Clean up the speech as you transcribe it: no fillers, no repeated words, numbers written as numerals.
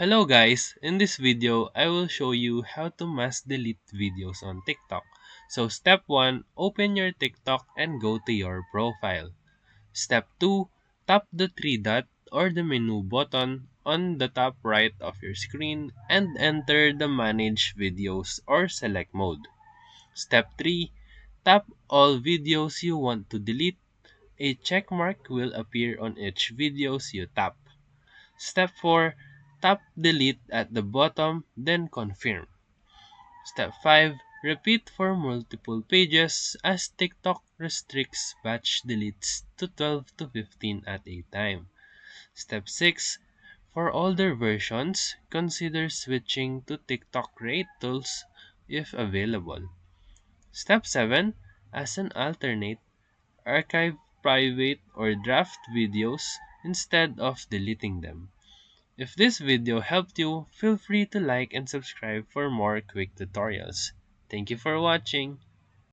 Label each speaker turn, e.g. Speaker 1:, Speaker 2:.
Speaker 1: Hello guys, in this video I will show you how to mass delete videos on TikTok. So step 1, open your TikTok and go to your profile. Step 2, tap the three dot or the menu button on the top right of your screen and enter the manage videos or select mode. Step 3, tap all videos you want to delete. A check mark will appear on each videos you tap. Step 4, tap delete at the bottom, then confirm. Step 5, repeat for multiple pages as TikTok restricts batch deletes to 12 to 15 at a time. Step 6, for older versions, consider switching to TikTok Create Tools if available. Step 7, as an alternate, archive private or draft videos instead of deleting them. If this video helped you, feel free to like and subscribe for more quick tutorials. Thank you for watching.